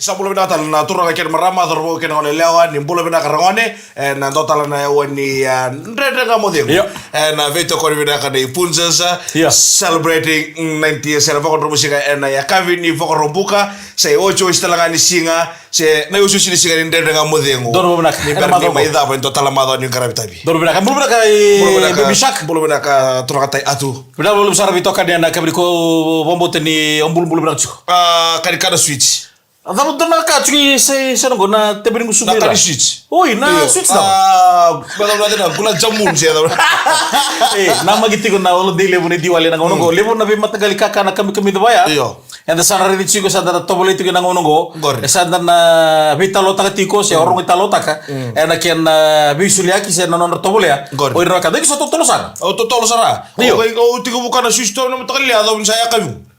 Sa bula bina tal na turra ken marama dorbo ken ngone lewa ni bula bina karangone na total na wani ndre nga model na veto ko bina ka dei punzasa celebrating 90 years na pokon musika na ya kavini pokon rombuka sai ocho istalanga ni singa se na usu sini singa ndre nga model dorbo bina ni berni mai da ben total mado ni karabitabi dorbo bina baby shark bula bina ka turra tai atu bina bulu sara vitoka dia na kabri ko bombote ni ombul bulu bina chuko kadi kada switch Adamo dona ka tsugi se no na tebring usubira. Na kadi switch. Oi, na switch na. Bala bala na gula jamun se da. Na magiti ko na olo dile bune diwali na ngono go. Lebo na be matagali kaka na kami dibaya. Iyo. Enda sana ri tsugo sa da tobole tigi na ngono go. Sa da na vitalo taka tiko se orong vitalo taka. Ena ken bisulia ki se no tobole ya. Oi ra ka de so totolo sara. O totolo sara. O tigo bukan switch to na matagali ada un saya kami.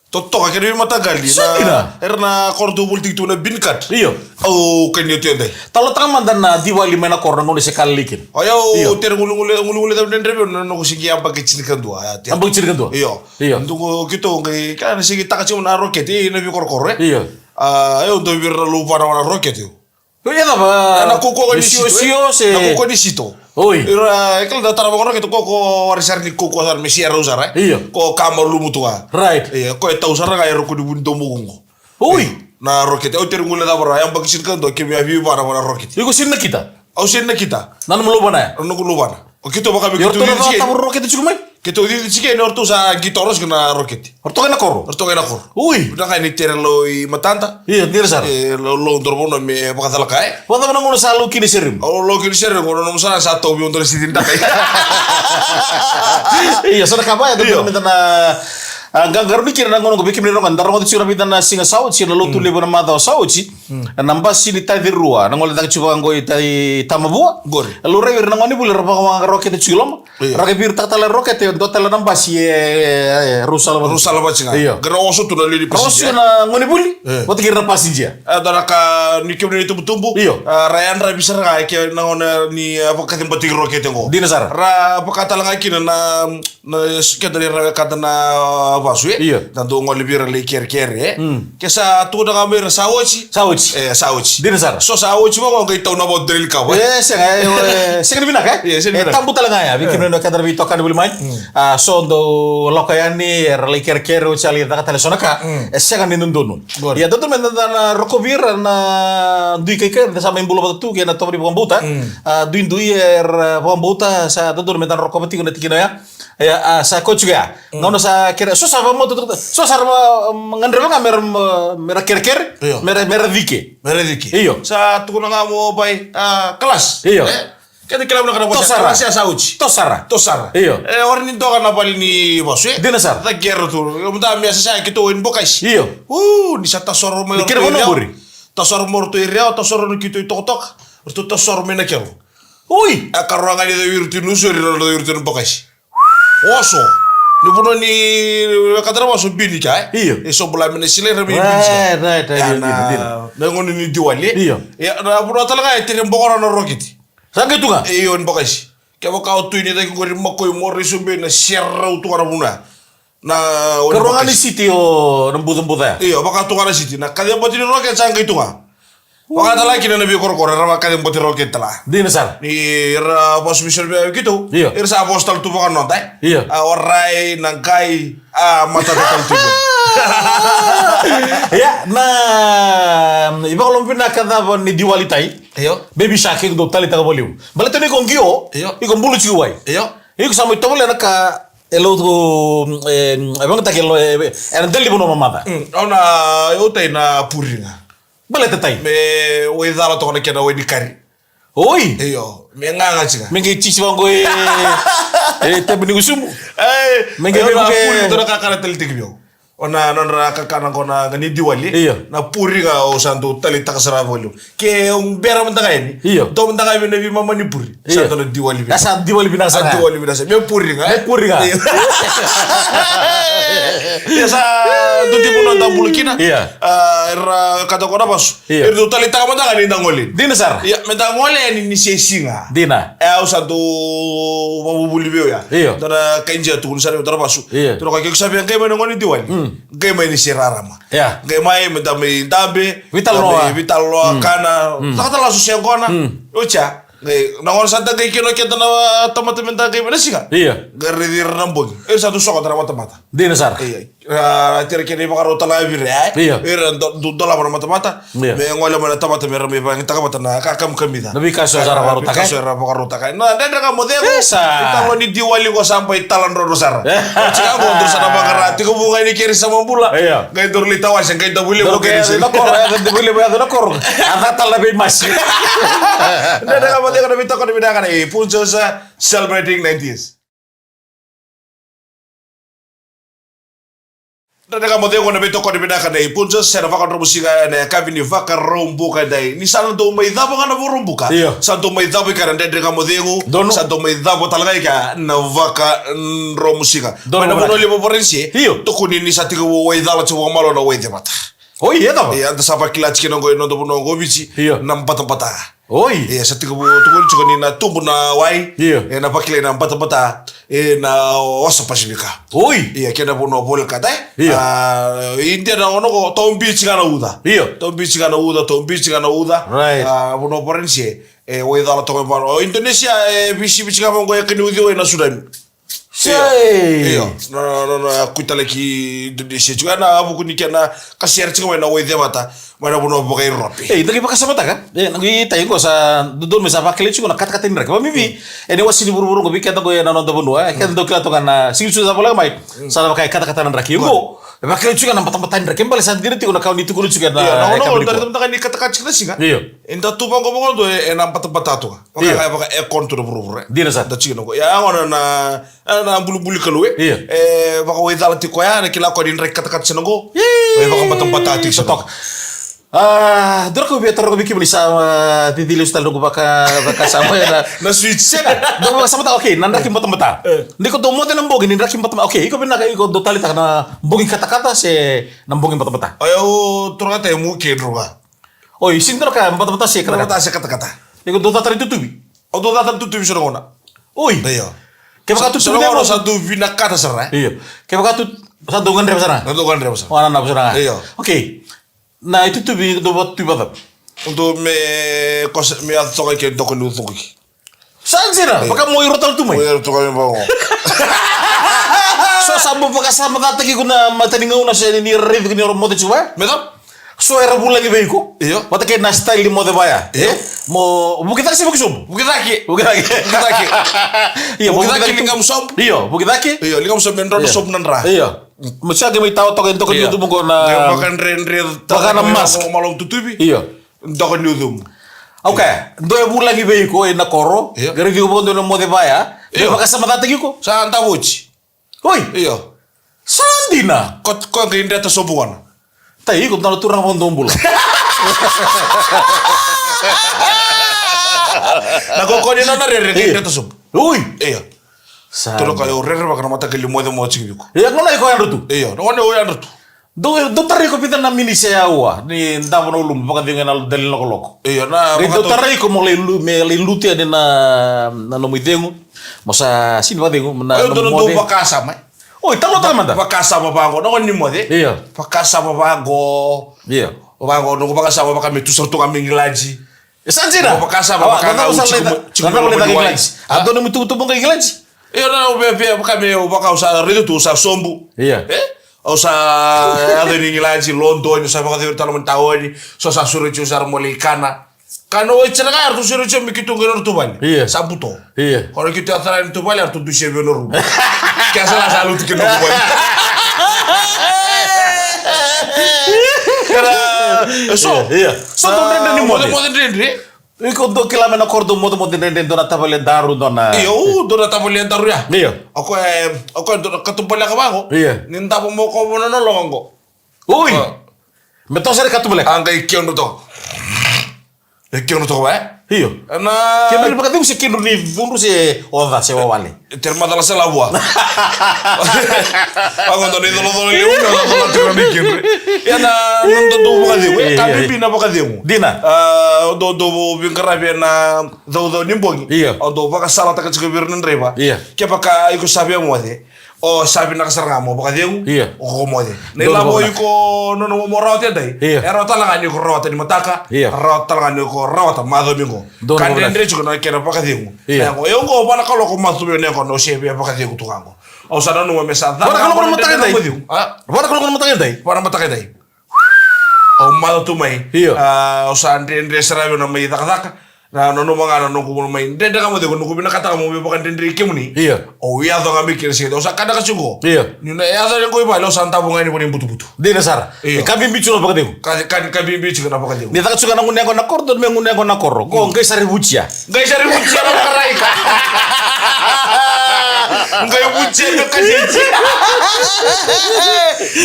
Toto ka kiri matagali na erna kordo bulti tu na binkat. Iyo. Oh kenyo tiende. Talo tang mandan na diwali mena korno ngone se kalikin. Ayo ter ngulu ta ndrebe no sigi amba ke cini kan dua. Amba cini kan dua. Iyo. Ndungo kito ngai kan sigi taka na roket na bi korkor. Iyo. Ayo ndo bir lupa na roket yo. Iya da ba. Na koko ni sio se. Na koko ni sito. Oi. Ira ekal da tara bangoro keto koko warisar ni koko sar mesia usara. Iya. Ko kamar lu mutua. Right. Iya, ko eta usara ga ero ko di bunto mugungo. Oi. Na roket o ter ngule da bara yang bakisin kan do kemi avi bara bara roket. Iku sinna kita. Au sinna kita. Nan mulubana. No kulubana. O kito baka be kito. Yorto na ta roket chugumai. Kito di chike no orto sa gitoros kena roket. Orto kena kor. Orto kena kor. Ui. Udah kai ni terlo i matanta. Iya, nira sar. Lo ndorbono me baka tala kai. Wada mana ngono salu kini serim. Oh, lo kini serim ngono no sana satu bi untuk sitin takai. Iya, sana kapa ya tuh minta Ganggar mikir na ngono bikin ni rongan darong tu sira na singa saut sira lo tu lebo na mata saut si namba sini tadi rua na ngol tak cuba ngoi tai tamabua lo revir na ngoni bule rapa roket chulom roket bir tak tala roket do tala namba si rusal bacinga gara oso tu na lili pasija oso na ngoni buli wat kira pasija ada ka ni kemni itu tumbu rayan ra bisa ra ke na ngona ni apa katim batik roket ngo dinasar ra apa kata langa kina na kita dari kata na Basue, tanto ngoli bira le ker kesa tu da kamera sauci. Dinasar. So sauci mo ngai tau na bod drill ka. Sen bina ka? Tambu talanga ya, bikin no kadar bi tokan buli mai. So do lokayani le ker o chali da kata sonaka. Sen kan nindun. Ya tutu men na rokobir na dui kai da sama imbulo batu ke na tobri bombuta. Dui bombuta sa tutu men na rokobati ko na tikina ya. Ya sa coach ga. Ngono sa kira so sa mo tutu. So sa ngandre nga mer ker mer dike. Iyo. Sa tu na nga mo bay kelas. Iyo. Kaya kila mo na kana Tosara. Siya sauci. Tosara. Iyo. Orang ni doka na bali ni Basue. Dinasar. Da kero tu. Munda miasa sa kito in bokas. Iyo. Ni sa tasoro mo. Kira mo buri. Tasoro mo to iria tasoro no kito tok. Orto tasoro me na kero. Ui. Akaranga ni da wirtu no sori no wirtu bokas. Oso. Ni puno ni kadara waso bini ka. Iyo. E so bula mene sile remi bini. Right. Na ngoni ni diwali. Iyo. Ya na puno talaga e tere mbokora no roketi. Sanga tunga. Iyo mbokasi. Ke boka o tuini da ngori makoy mori sumbe na sierra utukara buna. Na Kerongani city o nembu-nembuda. Iyo baka tukara city. Na kadya boti ni roket sanga itunga. Baka tala kina nabi korkor rama kadya boti roket tala. Dinasar. Ni ra bos mission be gitu. Iyo. Irsa postal tu baka nontai. Iyo. Orai nangkai mata total tu. Ya, iba kalau pindah kata ni diwali tai. Iyo. Baby shark do tali taga boliu. Bala tani kong kio. Iyo. Iko mbulu chiwai. Iyo. Iko sama ito bole naka elo to abang tak elo dali bono mamada. Ona yo tai na puringa. Bala tai. Me we dala to na kena we di kari. Oi. Iyo. Me nganga chiga. Mengi chichi bango te bini usumu. Mengi me puri to na kakara tel tikbio. Ona nonra kakana kona ngani diwali. Iyo. Na puringa o santo tali takasara bolu. Ke bera mentanga ini. Iyo. Do mentanga ini bi mama ni puri. Santo na diwali. Asa diwali binasa. Diwali binasa. Me puringa. Ya sa do tipo no tambul kina. Iya. Era kata kona bas. Iya. Erdo tali taka mentanga ni ndangoli. Dinasar. Ya mentangole ni sesinga. Dina. O santo mabubuli beo ya. Iyo. Dara kainja tu kun sare dara basu. Iya. Tro ka ke sabi ang kay manangoni diwali. Ngai mai ni sirarama. Ya. Ngai mai metami tabe. Vital loa kana. Takatala susia kona. Ocha. Ngai nangon santa ngai kino kita na teman-teman ngai mana sih kan? Iya. Garidir nambung. Satu sok antara mata-mata. Di nasar. Iya. Tira kini bakar utala bir ya. Iya. Dola mata-mata. Iya. Me ngola mana tamata mer me bang taka mata na kakam kamida. Nabi kaso sara baru takai. Kaso era bakar takai. Nah, dan kamu deh. Esa. Kita lo di diwali kok sampai talan rodo sara. Cika ko terus sana bakar. Tiga bunga ini kiri sama bula. Iya. Gai tur litawas yang gai tabuli Oke, nakor ya, dibeli banyak nakor. Angkat lebih mas. Dan kamu deh kalau kita kan beda kan Punsos celebrating 90s. Dan kamu tengok na beto ko ni beda kan Punsos sa vaka robusika na kabini vaka rombu ka dai. Ni sana to may dabo ka na rombu ka. Sa to may dabo ka na kamu tengok. Sa to may dabo talaga ka na vaka romusika. Mana mo no libo porensi. To kunin ni sa tigo way dala chuwa malo na way de mata. Oh iya toh. Iya, anda sapa kilat kino go no do no go bici. Nam pata-pata. Oi. Iya, sa tigo tukun chukoni na tumbu na wai. Na pakile na pata-pata. Na osa pasifika. Oi. Iya, kena puno bol kata. Iya. India na ono ko tom bici kana uda. Iya. Tom bici kana uda. Right. Puno porensi. Way dala to ko Indonesia bici kana go yakini udio na Sudan. Iya. No, kuita lagi Indonesia juga na abu kuni kena kasiar cuma na wede mata. Mana puno pakai ropi. Dagi pakai sama kan? Nagi tayo ko sa dudul mesa pakai cuma na kat-katin mereka. Mimi, ini wasini buru-buru ko bikin ko na nonton bunuh. Kita do kila to kana sing sudah boleh mai. Sana pakai kata-katan mereka. Yo. Pakai juga na patan-patan mereka. Kembali saat diri tiko na kau itu kulit juga na. Iya, no, dari teman-teman ini kata-kata kita sih kan? Iya. Inta tu bang ngomong tu enam patan-patan tu. Pakai ekon tu buru-buru. Di nasa. Da cina ko. Ya ngono na bulu-bulu kalau Iya. Pakai way dala tiko ya na kila ko din rek kata-kata sino ko. Pakai patan-patan tu setok. Dura ko biar ko bikin sama titili ustal ko baka sama ya na switch. Do sama ta okay, nanda kim mata. Ndi ko to mo den mbogin nanda kim mata. Okay, iko bina ka iko do talita na mbogin kata-kata se nambogin mata. Ayo turata mu ke droga. Oh, isin dura ka mata se kata. Mata se kata-kata. Iko do tatari tutubi. O do tatari tutubi sino ngona. Oi. Iya. Ke baka tutubi mo satu vina kata sera. Iya. Ke baka tu satu ngandre sana. Satu ngandre sana. Wana na sana. Iya. Okay. Na itu tu bi do bot tu badap. Untuk me atsoka ke do konu tsoki. Sanjira, baka mo irotal tu mai. Mo irotal mo bango. So sambo baka sama data ki kuna matani ngauna se ni rev ni ro mode chuba. Meto? So era bulan ki beiko. Iyo. Mata ke na style di mode baya. Mo bukita si bukusum. Bukitaki. Iya, bukitaki lingam som. Iya, bukitaki. Iya, lingam som nendro som nendra. Iya. Mesti agak may tao token YouTube mo na makan ren baka na mask malong tutubi. Iya. Token YouTube. Okay, doe bulan ki beiko na koro. Gari di ko na mode baya. Iya, baka sama data ko. Sa anta wuci. Hoy. Iya. Sandina. Ko grinda ta sobuan. Tai ko na turang pondong bulan. Nagkokoni na rin grinda ta sob. Uy. Iya. Tolo kayo rere baka na mata kili mo de mo chiki ko. Iya, ngona iko yan rutu. Iya, ngona o yan rutu. Do tari ko pita na mini se awa ni ndamo no lum baka dinga na dalil ko loko. Iya, na do tari ko mo le luti ani na no midengu. Mo sa sino ba dengu na no mo. Ayo do bakasa mai. Oi, talo talo manda. Bakasa ba bago no ni mo de. Iya. Bakasa ba bago. Iya. Bago no bakasa ba baka metu sorto kami ngilaji. Sanjira. Bakasa ba baka na uchi. Kana mo le ngilaji. Ado no mitu tubo ngilaji. Iya na kami baka usa redo tu usa sombu. Iya. Usa ada ni ngilaji londo ni sa baka talo mentawani. So sa suru chu sar molikana. Kano cerga artu suru chu mikitu ngero tu bani. Iya. Samputo. Iya. Kalau kita atara tu bani artu tu shebe no ru. Kasa salu tu kino bani. Kara so. Iya. So tu rende ni mo rende. Iko do kila mena kordo modo rende dona tabale daru dona. Iyo, dona tabale daru ya. Iya. Ako dona katumpala ka bango. Iya. Ninta po mo ko mo no longo. Uy. Meto sare katumpala. Angay kiono to. Kiono to ba? Iyo. Na kembali baka tu se kinu ni vundu se oda se wale. Terma dalla se la bua. Ako to ni dolo dolo ni uno dolo tiro ni kinu. Ya na nando do baka demo. Kami bina baka demo. Dina. Do bingkara na do ni bongi. Iya. Do baka sala ta ka chike birnen reba. Iya. Ke baka iko sabe mo de. o sabi na kasaranga mo baka diyo o komode na ilamo yuko no mo rawat dai era talanga ni ko rawat ni mataka rawat talanga ni ko rawat mado bingo kan dendre chuko na kera baka diyo ngo yongo bana kalo ko masubi ne ko no shebe baka diyo tukango o sana no mesa da bana kalo ko mataka dai bana kalo ko mataka dai bana mataka dai o mado tu mai o sana dendre sarabe no mai takaka na no mga no ko may dende ka mo de ko binakata mo baka dende kemuni o ya do ngami kire o sa kada ka chugo ni na ya sa ko iba lo santa bunga ni butu-butu de na sara kabi bichu no baka de kabi bichu na baka de ni ta chuga na ngunne ko na kordo me ngunne ko na korro ko ngai sare bucia no karaika ngai bucia no kasiji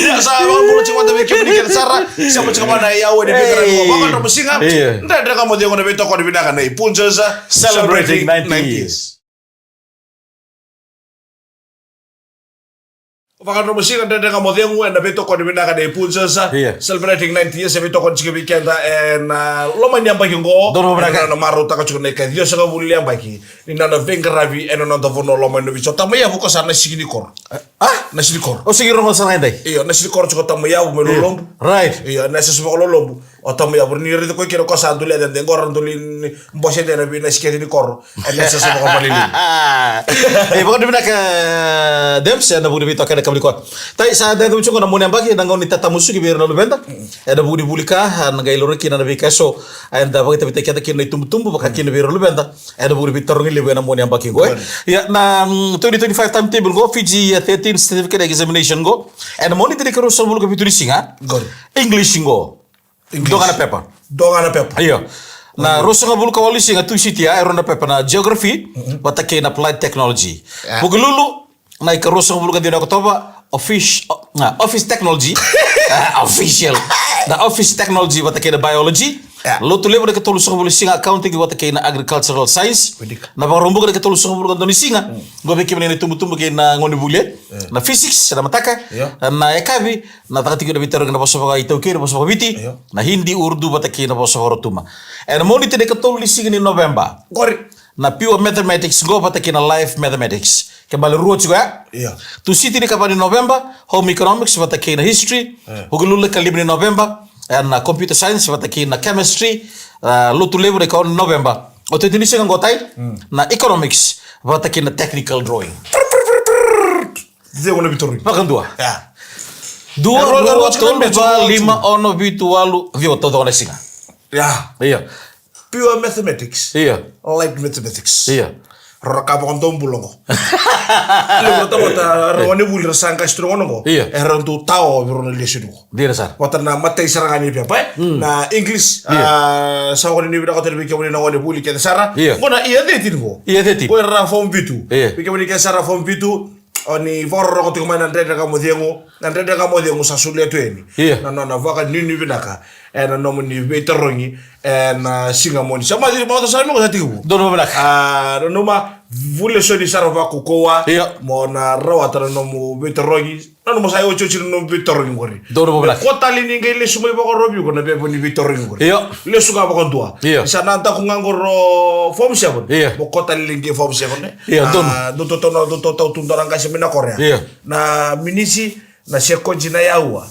ya sa ro mo chima de kemuni kire sara sa mo chima na ya o de bigara ko baka no musinga ndende ka mo de ko na beto ko binaka na Punjas celebrating 90 years. Pakano musika ndende ka modhengu na beto ko binaka na Punjas celebrating 90 years beto ko chike weekend en lo manyamba kingo na maruta ka chukune ka dio sa buli ambaki ni na vengravi en no dovono lo manu bicho tamaya buko sa na sigini kor na sigini kor o sigiro mo sa ndai na sigini kor chukota tamaya bu melolombu right na sa subo lolombu o tamaya bu ni rede ko kero ko sa ndule den ngor nduli mbose de na bi na siketi ni kor en sa subo ko palili bako binaka demse na budi bito ka kamli ko tai sa da chungo na moni ambaki na ngoni tata musuki bi na lubenda da budi bulika na gailore kina na bikaso anda bako tabita kada kina tumtumbu baka kina bi lubenda da budi bitorongi libu na moni ambaki go ya na 2025 timetable go Fiji 13 certificate examination go and moni tiri karo sabul ko bituri singa English go dongana paper iya na rosa ngabul ka wali singa tu sitia ronda paper na geography watake na applied technology bugululu na ikarosa ngabul ka dina ko toba office technology official na office technology watake na biology lo tu levo de ketolu ngabul singa accounting watake na agricultural science na barombo ka ketolu ngabul ka doni singa go be kimene tumbu ke na ngoni bule na physics na mataka na ekabi na takati ko bitaro na boso ka itau ke boso biti na hindi urdu watake na boso horotuma and monitor de ketolu singa ni November na pure mathematics go watake na life mathematics kembali ruot juga tu siti ni kapani November home economics watake na history hugulule kalibni November and computer science watake na chemistry lutu level de kon November o te tinisi ngo tai na economics watake na technical drawing zego na bitori makan dua lima ono bitualu vio todo na singa pure mathematics light mathematics raka pa kontom bulongo lo bota rone bul rasanga strongo eran tu tao birono lesinu dire sar wata na matay sarangani pa na english sa ko ni bida ko telbi ko ni na wone buli ke sara ngona iya detin ko ra fom bitu ke woni ke sara fom bitu oni vorro ko to mana ndenda ka modhengu sa sule tweni na vaka nini binaka na no ni veterongi na singamoni sama di mo sa mo sa tiku dono binaka no ma vule so di sarova ko kowa mo na rawata no mo veterongi no mo sa yo chochi no veterongi ngori dono binaka ko tali ni ngele sumo ba ko robi ko na be ni veterongi ngori le suga ba ko tua sa nanta ko ngangoro form 7 mo ko tali ngi form 7 do to tundorang kasi mina korea na minisi na sekonji na yawa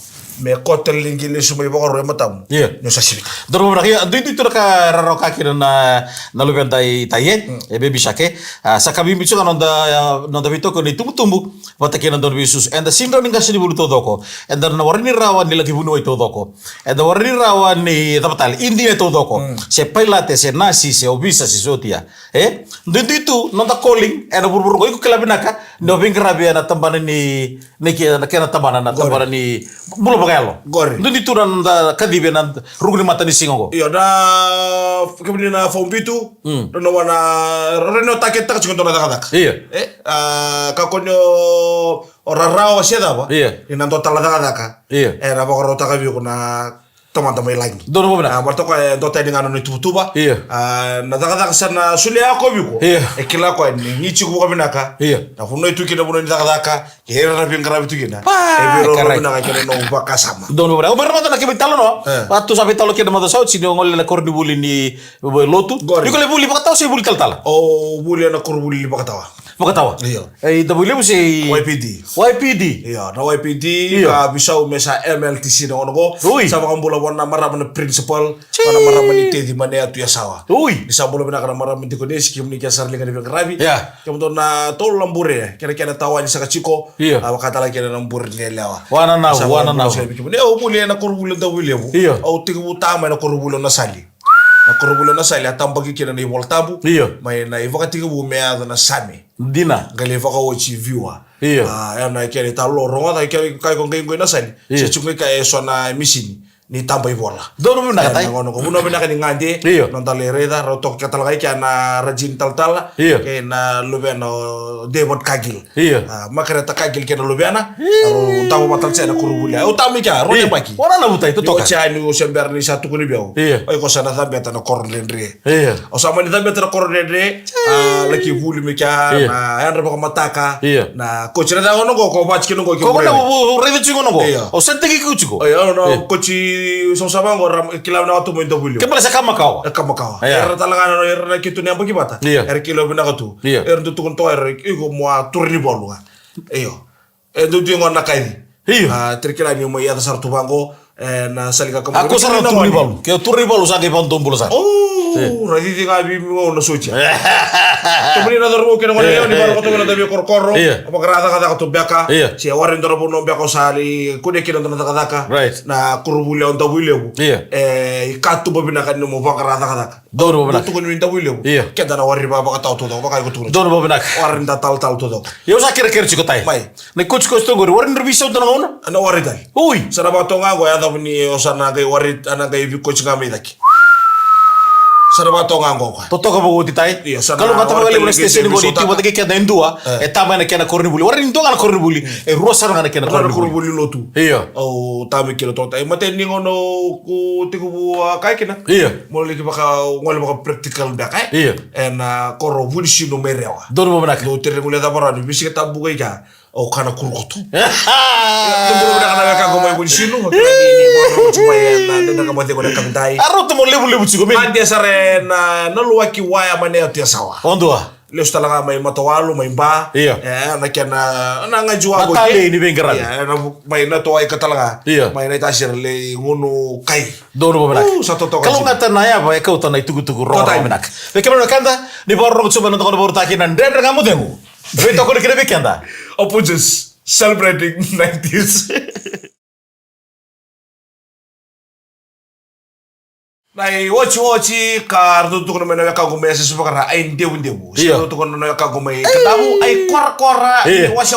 me kotel lingi le sumay ba ko matam no sa sibita doro bra ya dito ka raroka kina na lubenda itaye baby shake sakabi bicho no da bito ko ni tumbu watake na don bisus and the simro ninga sini bulu todoko and the warni rawa ni lagi bunu todoko and the warni rawa ni dapatal indi todoko se pailate se nasi se obisa se sotia dito no da calling and burbur ko kelabinaka no bingrabe na tambana ni kena tambana na tambana ni bulo bagalo ndi turan da kadibe na rugni mata ni singo yo da kebni na fombitu no wana reno taketa chikondo na dakada ka konyo orarao seda ba ina ndo tala dakada era ba ko taka bi ko na teman-teman lagi. Dono mo na. Marto ko do tay nga no tutuba. Na daga sana sulia ko biko. Ekila ko ni ngichi ko binaka. Na funo itu kina buno daga hera na bingra bitu kina. Biro na ka kina no baka sama. Dono mo na. O berma na kibitalo no. Patu sabi talo kina mo sa sino ngol na kordi buli ni lotu. Diko le buli pakataw si buli kaltala. O buli na korbuli pakatawa. Makatawa. Iyo. Itabulimu si YPD. Iya, na YPD ka bisa umesa MLTC na onogo. Sa mga mbula wana maraman na principal, mana maraman ni tedi mane atu ya sawa. Isa mbula bina kana maraman di kodesh kim ni kasar linga ni gravi. Kemudian na tol lambure, kira-kira tawa ni saka chiko, wakata lagi na lambure ni lewa. Wana na. Ne o muli na korbulo da wilemu. Au tigu tama na korbulo na sali. Na korbulo na sali atambagi kina ni voltabu. Mai na ivakati ku mea na same. Dina. Gali vaka ochi viewer. Na kere talo ronga ta kere kai ko ngai na sali. Se chungai ka eso na misini. Ni tamba ibola. Dono bina katai. Ngono ko bina ka ni ngande. Non tale reda ro tok katal kai na rajin tal ke na lubeno David Kagil. Makare ta Kagil ke na lubena. Ro tawo matal se na kurubula. O tami ka ro ne baki. Wana na butai to toka. O chani o sember ni satu kuni biao. O ko sana zambe ta na korlendre. O sama ni zambe ta na korlendre. Laki vuli mi ka na andra ko mataka. Na coach na ngono ko bachki no ko. Ko na rede chingo no ko. O sente ki kuchiko. No coach so sama ngora kila na watu mwendo bulio kembali sa kamakawa era talanga no era kitu ni ambo kibata era kilo bina katu era ndu tukun to era iko mwa turni bolu iyo ndu dingo na kaidi trikila ni mo ya sartu bango na salika kama ako sa turni bolu ke turni bolu sa ke pantombulo sa radi dinga bi mo no sochi tumri na dormo ke no ngale ni baro to na tabi korkoro apa grada kada to beka si warin dorobo no beka sali kude ke no na na kurubule on tabule ikatu bobina kan mo bakara kada dono bobina to ni tabule ke dana wari baba ka to baka ko to dono bobina warin da tal to yo sa kere chiko tai ne coach ko sto gori warin reviso to ngona na wari dai sana ba to ngago ya da ni osana ga wari ana ga ibi coach ngami daki Saraba tonga ngoka. Toto ka bugo titai. Kalau kata bagale mo station go dito mo tagi kada indua tama na kena korni buli. Warin indua na korni buli. Rosa na kena korni buli lotu. O tami kilo tota. Mate ni ngono ku tiku kai kena. Mo lagi baka ngol baka practical ba kai. En koro buli sino merewa. Dono mo nak. Do tere ngule da barani bisi ka tabu ga ka. O kana kurkoto. Tunggu na kana ka gomoy buli sino. Ni bo cuma ya na ka mate ko na kamtai. Arroto mo lebu chigo me. Ande sare na luaki waya mane atia sawa. Ondua. Leo stala mai matawalu mai ba. Na kena na ngajua go. Matale ni bengara. Na mai na toai katalaga. Mai na tasir le ngono kai. Dono bo menak. Kalau ngata na ya ba ka utana itugu ro menak. Bekemano kanda ni borro chuba no kono borta kina ndendre ngamu demu. Beto ko kire bekenda. Opposites celebrating 90s. Nai watch kar tu kono mena ka gume se supakara ai ndewu. Se tu kono no ka gume katabu ai kora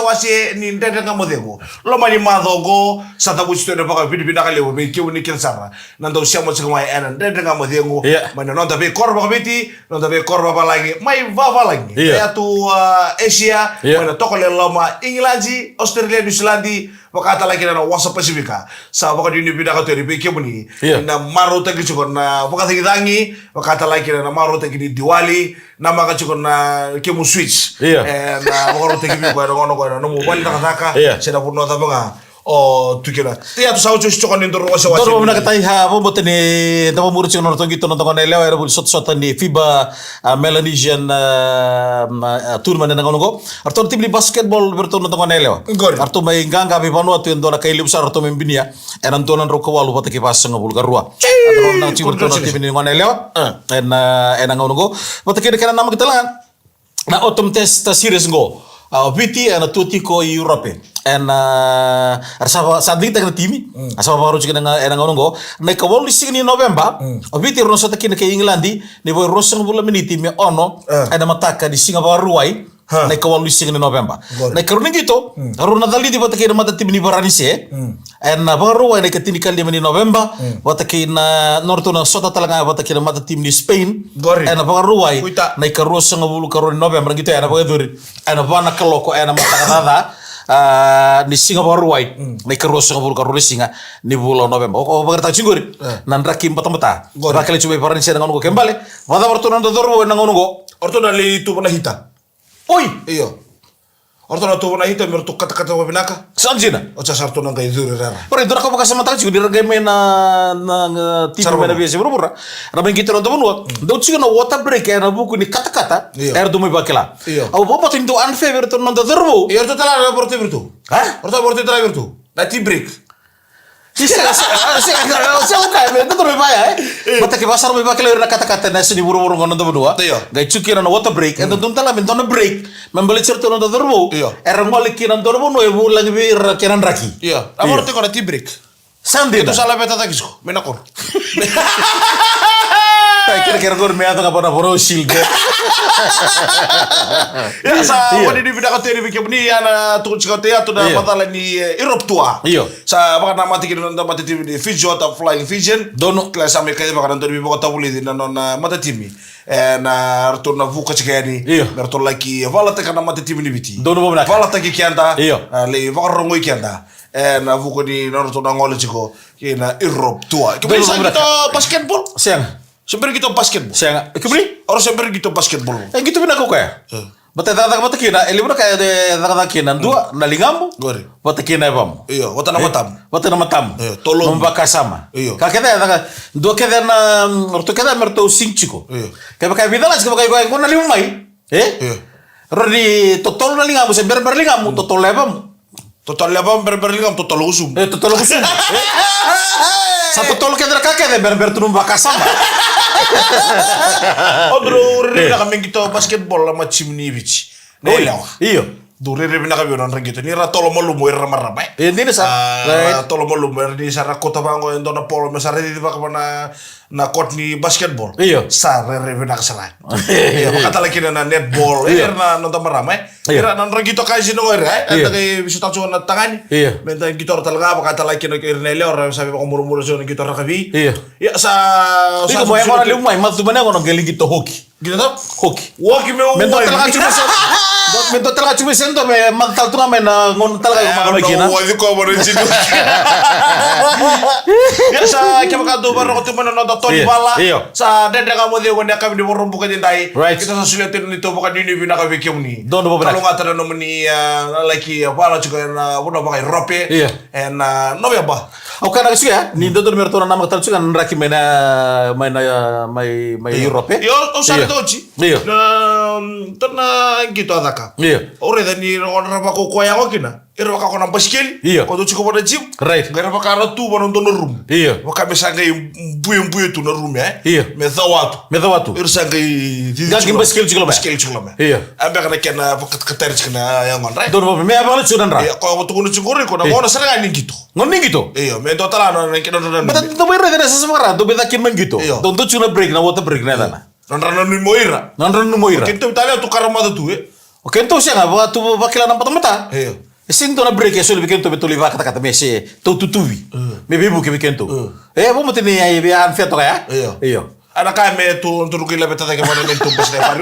wase ni ndende ngamodego. Lo mani madogo satabu sto ne baka bidibina ka lewo be kiwu ni kensara. Nando siamo se mai ana ndende ngamodego. Mana no da be korba beti, no da be korba balagi. Mai vava lagi. Ya tu Asia, mana tokole lama England, Australia, New Zealand wakata lagi na wasa Pasifika. Sa baka dini bida ka tori be kiwu ni na maro tagi chukona wakati kitangi wakata like na maro teki di Diwali na maka chukon na kemu switch na wakaro teki bi kwa ngono kwa no mobile takataka sina puno tabanga o tukira tia tu saucho chukon ndoro wasa wasa doro na katai ha bo botene na mo murchi no tongi to no ngone lewa era bul sot sot ni FIBA Melanesian tournament na ngono arto tim di basketball berto no ngone lewa arto mai nganga bi panu atu ndona kai libsa arto membinia enan tonan ro ko walu boteki pas ngabul garua adro na ci berto no tim ni ngone lewa en ngono boteki de kana nam kitalan na autumn test series go VT and tuti ko Europe and asaba sading tag na timi asaba baru chikin nga ngono go na kawol lising ni November VT ron sa takin kay England ni boy rosang bula miniti mi ono ay na mataka di Singapore ruway na kawol lising ni November na karon gito ron na dali di batakin na matatim ni Baranise and baru ruway na katini kali ni November batakin na norto na sota talaga batakin na matatim ni Spain and baru ruway na karosang bulu karon November gito ay na bagay ana bana kaloko ana matakada ni Singapore white ni keros Singapore karo singa ni bulan November o bagar ta cingori nan rakim mata bakale cube paran sen ngono kembale wada orto nan dorbo nan ngono orto na li tu pala hita oi iyo Orto na tu na hito mertu kata-kata wa binaka. Sanjina. O cha sarto nang kay dure rara. Pero itu aku bekas mata juga diragay na tim na biasa bro. Rabeng kita nonton buat. Do chigo na water break na buku ni kata-kata. Do may bakela. Au bobo tinto unfair to nonton derbo. Iyo to tala porte virtu. Ha? Orto porte tala virtu. Na tea break. Saya bukan, itu tuh lebih bahaya. Mata ke pasar lebih bakal na kata-kata na sini buru-buru ngono tuh berdua. Gay cuki na water break. Ento tuh tala mentona break. Membeli cerita nonton derbo. Erangol kinan derbo no ebu lagi bir kinan raki. Iya. Amor te kona tea break. Sandi. Itu salah beta takisko. Menakor. Kira-kira gue meato nggak pernah borosil deh. Ya sa wani di bidang kau bikin ni ana tukun cikau tu na masalah ni Europe tua. Iyo. Sa baka na mati kini nonton mati tim di Fiji atau Flying Fijian. Dono. Kelas Amerika baka nonton di bawah tabuli di nonton mati timi. Na retur na vuka cikau ni. Iyo. Retur lagi vala te kana mati timi ni biti. Dono bawa nak. Vala te kianta. Iyo. Le baka rongo kianta. Na vuka di nonton na ngole cikau. Kena Europe tua. Kemudian kita basketball. Siang. Sebenarnya kita basketball. Siang. Kembali? Orang sebenarnya kita basketball. Gitu pun aku kayak. Bata tata bata kina, eli bro kayak de tata kina dua nalingambu. Gore. Bata kina bam. Iya, wata na matam. Bata na matam. Tolong. Membaka sama. Iya. Kakek tata dua keda na orto keda merto sinchiko. Iya. Kayak vidala sih kayak kau nalim mai. Iya. Rodi totol nalingambu seber berlingambu totol lebam. Total lebam berlingam total usum. Totol usum. Satu tol keda kakek de ber tunum baka sama. Oh, bro, rebina kami kita basketball sama Chimney Beach. Iyo. Dure rebina kami orang gitu. Ni ratolo malu mo ramai. Ini sa. Ratolo malu mo di sana kota bango endo na polo mesare di baka na court ni basketball. Iyo. Sa rebina kesalahan. Iya, kata lagi na netball. Na nonton maramai. Kira nan ragito kay sino ora. Anta kay bisutan so na tangan. Iya. Menta gitar talaga kata lagi na kirnele ora sabi ko muro-muro so na gitar kabi. Iya. Ya sa Iko mo yung mga lumay, matubana ko ng galing gito hockey. Gitu tau? Hockey. Hockey me Mento talaga cuma sen. Mento talaga cuma sen to me magtal tu ngamen na ngon talaga yung mga magina. Wadi ko mo rin sino. Ya sa kaya makado baro ko tuman na Tony Bala. Sa dede ka mo di wanda kami di morong buka din dai. Kita sa sulitin nito bukan ini bina kami kiyo ni. Dono ba ba? Kalau ngata na naman ni like Bala juga na wala ba kay Rope. And no ba? Ako kana kasi ya, ni dodo merto na namak talsugan raki mena may Europe. Yo, o sa doji. Iyo. Na gitu adaka. Iyo. Ore dani on rapa ko koya ko kina. Iro ka ko na baskel. Iyo. Ko do chiko boda gym. Right. Gara pa kana tu bono do room. Iyo. Waka be sanga buye tu na room Iyo. Me zawatu. Iro sanga Gagi baskel chiko baskel chiko me. Iyo. Ambe kana kena pakat kater chikna yang on right. Dono ba me abala chudan ra. Iya, ko tu kuno chingore ko na ngona sanga ni gitu. Ngoni gitu. Iyo, me do tala no kena do. Bata to bayar dana sa semara, do beta kin man gitu. Don to chuna break na water break na dana. Nandra ni moira. Nandra ni moira. Kento Italia tu karamada tu Oke, itu siya nga, tu bakila ng patamata. Iyo. Sinto na break yaso bikin to betul iba kata-kata mesi to tutuwi. Me bibu ke bikin to. Mo mati ni ay biyan fiato kaya? Iyo. Ada kami tu untuk kila beta ke mana itu bos depan.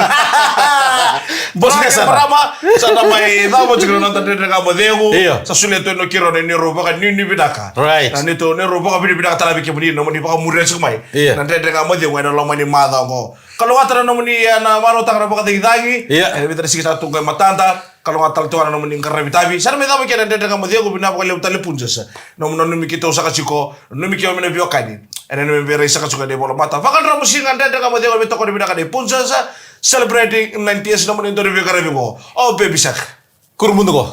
Bos desa. Pertama sana mai damo cikro nonton dari kamu degu. Iya. Sasulit tu no kiro ni rupa kan ni bidaka. Right. Dan itu ni rupa kan bidaka tala bikin ni nomor ni pakai murid sumai. Iya. Nanti dari kamu degu ada lama ni mata ko. Kalau ngata nomor ni na mano tangan pakai tinggi. Iya. Beta sih satu ke matanta. Kalau ngatal tuan nomor ni karena bitabi. Sana me damo kira dari kamu degu bina pakai leutale punjasa. Nomor nomi kita usah kasiko. Nomi kita mana biokani. Ene no mbere isa katsuka de bola mata. Fakal ramu singa ndenda kama de ko to ko bina ka de punsa sa celebrating 90s no mo ndo review ka review ko. Oh baby sak. Kurumundo ko.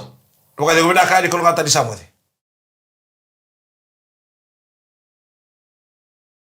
Ko ka de bina ka de ko ngata di samode.